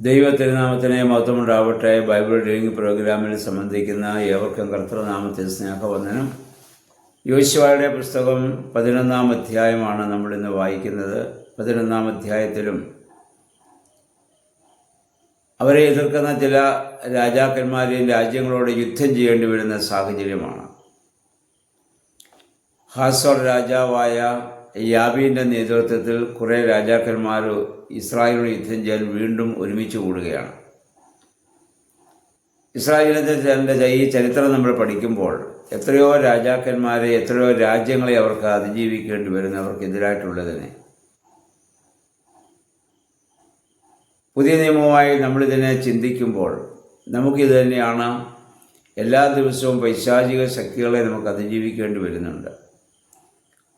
ദൈവത്തിരുനാമത്തിന് മഹത്വമുണ്ടാവട്ടെ. Bible reading പ്രോഗ്രാമിൽ സംബന്ധിക്കുന്ന ഏവർക്കും കർത്തൃനാമത്തിൽ സ്നേഹവന്ദനം. യോശുവയുടെ പുസ്തകം 11-ാം അധ്യായമാണ് നമ്മളിന്ന് വായിക്കുന്നത്. 11-ാം അധ്യായത്തിലും അവരെ എതിർക്കുന്ന ചില രാജാക്കന്മാരെയും രാജ്യങ്ങളോട് യുദ്ധം ചെയ്യേണ്ടി വരുന്ന സാഹചര്യമാണ്. ഹാസോർ രാജാവായ യാബീൻ്റെ നേതൃത്വത്തിൽ കുറേ രാജാക്കന്മാർ ഇസ്രായേലിനോട് യുദ്ധം ചെയ്യാൻ വീണ്ടും ഒരുമിച്ച് കൂടുകയാണ്. ഇസ്രായേലിൻ്റെ ഈ ചരിത്രം നമ്മൾ പഠിക്കുമ്പോൾ എത്രയോ രാജാക്കന്മാരെ, എത്രയോ രാജ്യങ്ങളെ അവർക്ക് അതിജീവിക്കേണ്ടി വരുന്നവർക്കെതിരായിട്ടുള്ളതിനെ പുതിയ നിയമവുമായി നമ്മളിതിനെ ചിന്തിക്കുമ്പോൾ നമുക്കിത് തന്നെയാണ്. എല്ലാ ദിവസവും പൈശാചിക ശക്തികളെ നമുക്ക് അതിജീവിക്കേണ്ടി വരുന്നുണ്ട്.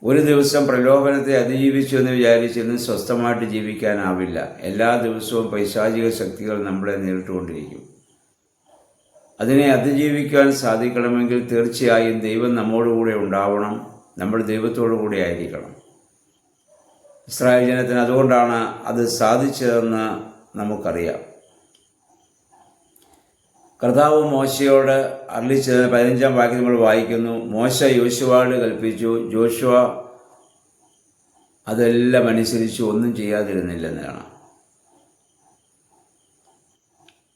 ഒരു ദിവസം പ്രലോഭനത്തെ അതിജീവിച്ചു എന്ന് വിചാരിച്ചിരുന്ന് സ്വസ്ഥമായിട്ട് ജീവിക്കാനാവില്ല. എല്ലാ ദിവസവും പൈശാചിക ശക്തികൾ നമ്മളെ നേരിട്ടുകൊണ്ടിരിക്കും. അതിനെ അതിജീവിക്കാൻ സാധിക്കണമെങ്കിൽ തീർച്ചയായും ദൈവം നമ്മോടുകൂടെ ഉണ്ടാവണം. നമ്മൾ ദൈവത്തോടു കൂടെ ആയിരിക്കണം. ഇസ്രായേൽ ജനത്തിന് അതുകൊണ്ടാണ് അത് സാധിച്ചതെന്ന് നമുക്കറിയാം. കർത്താവ് മോശയോട് അരുളിച്ചത് 15-ാം വാക്യം നമ്മൾ വായിക്കുന്നു. മോശ യോശുവയോട് കൽപ്പിച്ചു, ജോഷുവ അതെല്ലാം അനുസരിച്ച് ഒന്നും ചെയ്യാതിരുന്നില്ലെന്ന് കാണാം.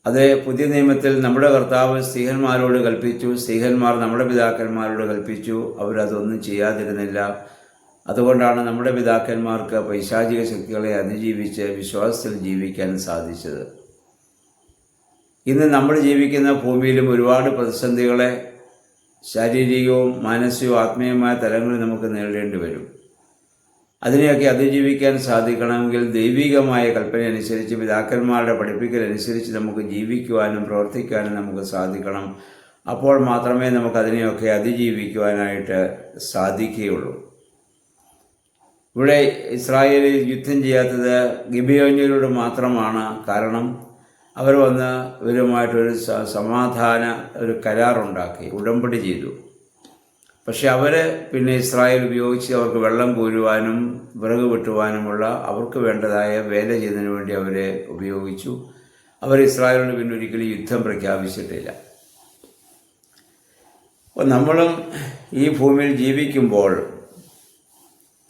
അതേ പുതിയ നിയമത്തിൽ നമ്മുടെ കർത്താവ് സ്ത്രീഹന്മാരോട് കൽപ്പിച്ചു, സ്ത്രീഹന്മാർ നമ്മുടെ പിതാക്കന്മാരോട് കൽപ്പിച്ചു, അവരതൊന്നും ചെയ്യാതിരുന്നില്ല. അതുകൊണ്ടാണ് നമ്മുടെ പിതാക്കന്മാർക്ക് പൈശാചിക ശക്തികളെ അതിജീവിച്ച് വിശ്വാസത്തിൽ ജീവിക്കാൻ സാധിച്ചത്. ഇന്ന് നമ്മൾ ജീവിക്കുന്ന ഭൂമിയിലും ഒരുപാട് പ്രതിസന്ധികളെ ശാരീരികവും മാനസികവും ആത്മീയമായ തലങ്ങളിൽ നമുക്ക് നേരിടേണ്ടി വരും. അതിനെയൊക്കെ അതിജീവിക്കാൻ സാധിക്കണമെങ്കിൽ ദൈവികമായ കൽപ്പന അനുസരിച്ച്, പിതാക്കന്മാരുടെ പഠിപ്പിക്കലനുസരിച്ച് നമുക്ക് ജീവിക്കുവാനും പ്രവർത്തിക്കാനും നമുക്ക് സാധിക്കണം. അപ്പോൾ മാത്രമേ നമുക്കതിനെയൊക്കെ അതിജീവിക്കുവാനായിട്ട് സാധിക്കുകയുള്ളൂ. ഇവിടെ ഇസ്രായേലിൽ യുദ്ധം ചെയ്യാത്തത് ഗിബെയോന്യരോട് മാത്രമാണ്. കാരണം അവർ വന്ന് ഇവരുമായിട്ടൊരു സമാധാന കരാറുണ്ടാക്കി, ഉടമ്പടി ചെയ്തു. പക്ഷെ അവർ പിന്നെ ഇസ്രായേൽ ഉപയോഗിച്ച് അവർക്ക് വെള്ളം കോരുവാനും വിറക് വെട്ടുവാനുമുള്ള അവർക്ക് വേണ്ടതായ വേല ചെയ്യുന്നതിന് വേണ്ടി അവരെ ഉപയോഗിച്ചു. അവർ ഇസ്രായേലിനോട് പിന്നെ ഒരിക്കലും യുദ്ധം പ്രഖ്യാപിച്ചിട്ടില്ല. അപ്പോൾ നമ്മളും ഈ ഭൂമിയിൽ ജീവിക്കുമ്പോൾ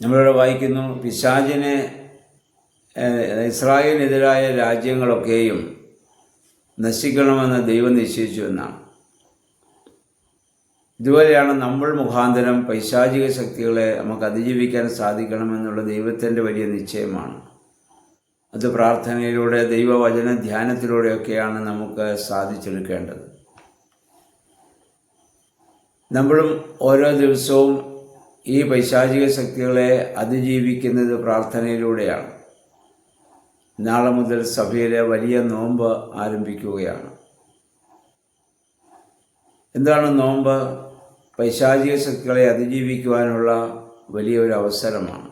നമ്മളിവിടെ വായിക്കുന്നു, പിശാചിനെ ഇസ്രായേലിനെതിരായ രാജ്യങ്ങളൊക്കെയും നശിക്കണമെന്ന് ദൈവം നിശ്ചയിച്ചു എന്നാണ്. ഇതുപോലെയാണ് നമ്മൾ മുഖാന്തരം പൈശാചിക ശക്തികളെ നമുക്ക് അതിജീവിക്കാൻ സാധിക്കണമെന്നുള്ള ദൈവത്തിൻ്റെ വലിയ നിശ്ചയമാണ്. അത് പ്രാർത്ഥനയിലൂടെ, ദൈവവചന ധ്യാനത്തിലൂടെയൊക്കെയാണ് നമുക്ക് സാധിച്ചെടുക്കേണ്ടത്. നമ്മളും ഓരോ ദിവസവും ഈ പൈശാചിക ശക്തികളെ അതിജീവിക്കുന്നത് പ്രാർത്ഥനയിലൂടെയാണ്. നാളെ മുതൽ സഭയിലെ വലിയ നോമ്പ് ആരംഭിക്കുകയാണ്. എന്താണ് നോമ്പ്? പൈശാചിക ശക്തികളെ അതിജീവിക്കുവാനുള്ള വലിയൊരു അവസരമാണ്.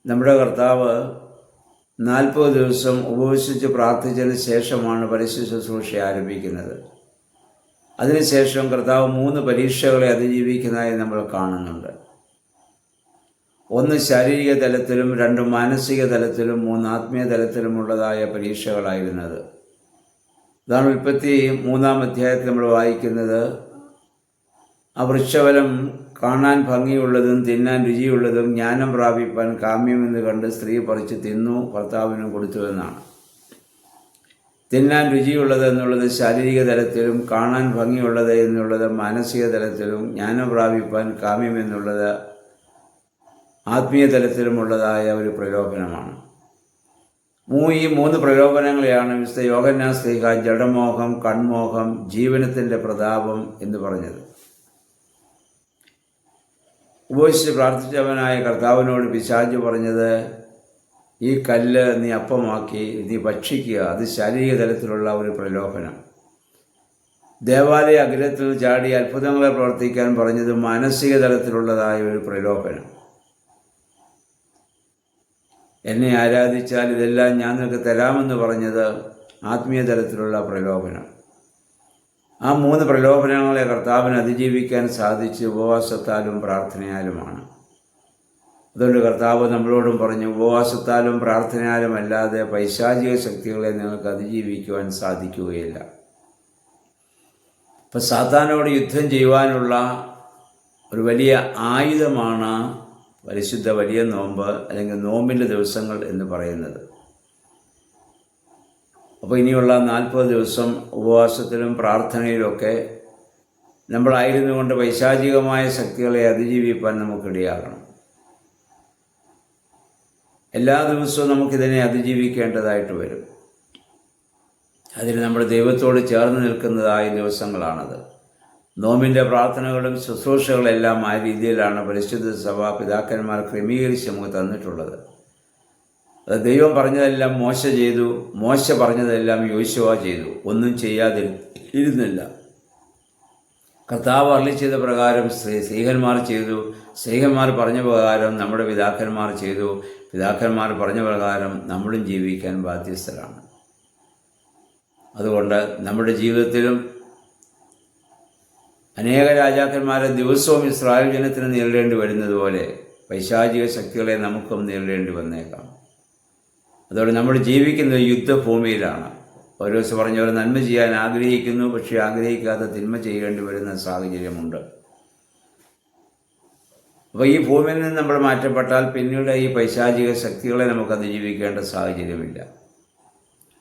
നമ്മുടെ കർത്താവ് 40 ദിവസം ഉപവസിച്ച് പ്രാർത്ഥിച്ചതിന് ശേഷമാണ് പരസ്യ ശുശ്രൂഷ ആരംഭിക്കുന്നത്. അതിനുശേഷം കർത്താവ് 3 പരീക്ഷകളെ അതിജീവിക്കുന്നതായി നമ്മൾ കാണുന്നുണ്ട്. 1 ശാരീരിക തലത്തിലും, 2 മാനസിക തലത്തിലും, 3 ആത്മീയ തലത്തിലുമുള്ളതായ പരീക്ഷകളായിരുന്നത്. അതാണ് ഉൽപ്പത്തി 3-ാം അധ്യായത്തിൽ നമ്മൾ വായിക്കുന്നത്. ആ വൃക്ഷഫലം കാണാൻ ഭംഗിയുള്ളതും തിന്നാൻ രുചിയുള്ളതും ജ്ഞാനം പ്രാപിപ്പാൻ കാമ്യമെന്ന് കണ്ട് സ്ത്രീ പറിച്ച് തിന്നു, ഭർത്താവിനും കൊടുത്തു എന്നാണ്. തിന്നാൻ രുചിയുള്ളത് എന്നുള്ളത് ശാരീരിക തലത്തിലും, കാണാൻ ഭംഗിയുള്ളത് എന്നുള്ളത് മാനസിക തലത്തിലും, ജ്ഞാനം പ്രാപിപ്പാൻ കാമ്യമെന്നുള്ളത് ആത്മീയ തലത്തിലുമുള്ളതായ ഒരു പ്രലോഭനമാണ്. ഈ 3 പ്രലോഭനങ്ങളെയാണ് വിശുദ്ധ യോഹന്നാൻ ശ്ലീഹ ജഡമോഹം, കൺമോഹം, ജീവനത്തിൻ്റെ പ്രതാപം എന്ന് പറഞ്ഞത്. ഉപവസിച്ച് പ്രാർത്ഥിച്ചവനായ കർത്താവിനോട് പിശാച് പറഞ്ഞത്, ഈ കല്ല് നീ അപ്പമാക്കി നീ ഭക്ഷിക്കുക. അത് ശാരീരിക തലത്തിലുള്ള ഒരു പ്രലോഭനം. ദേവാലയ അഗ്രത്തിൽ ചാടി അത്ഭുതങ്ങളെ പ്രവർത്തിക്കാൻ പറഞ്ഞത് മാനസിക തലത്തിലുള്ളതായ ഒരു പ്രലോഭനം. എന്നെ ആരാധിച്ചാൽ ഇതെല്ലാം ഞാൻ നിനക്ക് തരാമെന്ന് പറഞ്ഞത് ആത്മീയ തലത്തിലുള്ള പ്രലോഭനം. ആ 3 പ്രലോഭനങ്ങളെ കർത്താവിന് അതിജീവിക്കാൻ സാധിച്ച് ഉപവാസത്താലും പ്രാർത്ഥനയാലുമാണ്. അതുകൊണ്ട് കർത്താവ് നമ്മളോടും പറഞ്ഞു, ഉപവാസത്താലും പ്രാർത്ഥനയാലും അല്ലാതെ പൈശാചിക ശക്തികളെ നിങ്ങൾക്ക് അതിജീവിക്കുവാൻ സാധിക്കുകയില്ല. അപ്പം സാത്താനോട് യുദ്ധം ചെയ്യുവാനുള്ള ഒരു വലിയ ആയുധമാണ് പരിശുദ്ധ വലിയ നോമ്പ് അല്ലെങ്കിൽ നോമ്പിൻ്റെ ദിവസങ്ങൾ എന്ന് പറയുന്നത്. അപ്പോൾ ഇനിയുള്ള 40 ദിവസം ഉപവാസത്തിലും പ്രാർത്ഥനയിലുമൊക്കെ നമ്മളായിരുന്നു കൊണ്ട് പൈശാചികമായ ശക്തികളെ അതിജീവിപ്പാൻ നമുക്കിടയാകണം. എല്ലാ ദിവസവും നമുക്കിതിനെ അതിജീവിക്കേണ്ടതായിട്ട് വരും. അതിന് നമ്മൾ ദൈവത്തോട് ചേർന്ന് നിൽക്കുന്നതായ ദിവസങ്ങളാണത്. നോമ്പിൻ്റെ പ്രാർത്ഥനകളും ശുശ്രൂഷകളെല്ലാം ആ രീതിയിലാണ് പരിശുദ്ധ സഭ പിതാക്കന്മാർ ക്രമീകരിച്ച് നമുക്ക് തന്നിട്ടുള്ളത്. അത് ദൈവം പറഞ്ഞതെല്ലാം മോശ ചെയ്തു, മോശ പറഞ്ഞതെല്ലാം യോശുവ ചെയ്തു, ഒന്നും ചെയ്യാതിരുന്നില്ല. കർത്താവ് അരുളി ചെയ്ത പ്രകാരം സ്ത്രീഹന്മാർ ചെയ്തു, സ്ത്രീഹന്മാർ പറഞ്ഞ പ്രകാരം നമ്മുടെ പിതാക്കന്മാർ ചെയ്തു, പിതാക്കന്മാർ പറഞ്ഞ പ്രകാരം നമ്മളും ജീവിക്കാൻ ബാധ്യസ്ഥരാണ്. അതുകൊണ്ട് നമ്മുടെ ജീവിതത്തിലും അനേക രാജാക്കന്മാരെ ദിവസവും ഇസ്രായേൽ ജനത്തിന് നേരിടേണ്ടി വരുന്നത് പോലെ പൈശാചിക ശക്തികളെ നമുക്കും നേരിടേണ്ടി വന്നേക്കാം. അതോടെ നമ്മൾ ജീവിക്കുന്നത് യുദ്ധഭൂമിയിലാണ്. ഓരോ ദിവസം പറഞ്ഞ പോലെ നന്മ ചെയ്യാൻ ആഗ്രഹിക്കുന്നു, പക്ഷേ ആഗ്രഹിക്കാതെ തിന്മ ചെയ്യേണ്ടി വരുന്ന സാഹചര്യമുണ്ട്. അപ്പോൾ ഈ ഭൂമിയിൽ നിന്ന് നമ്മൾ മാറ്റപ്പെട്ടാൽ പിന്നീട് ഈ പൈശാചിക ശക്തികളെ നമുക്ക് അതിജീവിക്കേണ്ട സാഹചര്യമില്ല.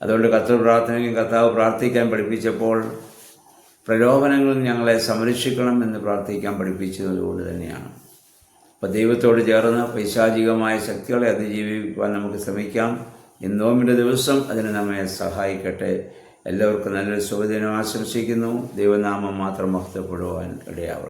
അതുകൊണ്ട് കർത്തൃപ്രാർത്ഥനയും കർത്താവ് പ്രാർത്ഥിക്കാൻ പഠിപ്പിച്ചപ്പോൾ പ്രലോഭനങ്ങളിൽ ഞങ്ങളെ സംരക്ഷിക്കണം എന്ന് പ്രാർത്ഥിക്കാൻ പഠിപ്പിച്ചതുകൊണ്ട് തന്നെയാണ്. അപ്പോൾ ദൈവത്തോട് ചേർന്ന് പൈശാചികമായ ശക്തികളെ അതിജീവിക്കാൻ നമുക്ക് ശ്രമിക്കാം. ഈ നോമ്പിൻ്റെ ദിവസം അതിന് നമ്മെ സഹായിക്കട്ടെ. എല്ലാവർക്കും നല്ലൊരു ശുഭദിനം ആശംസിക്കുന്നു. ദൈവനാമം മാത്രം മഹത്വപ്പെടുവാൻ ഇടയാവട്ടെ.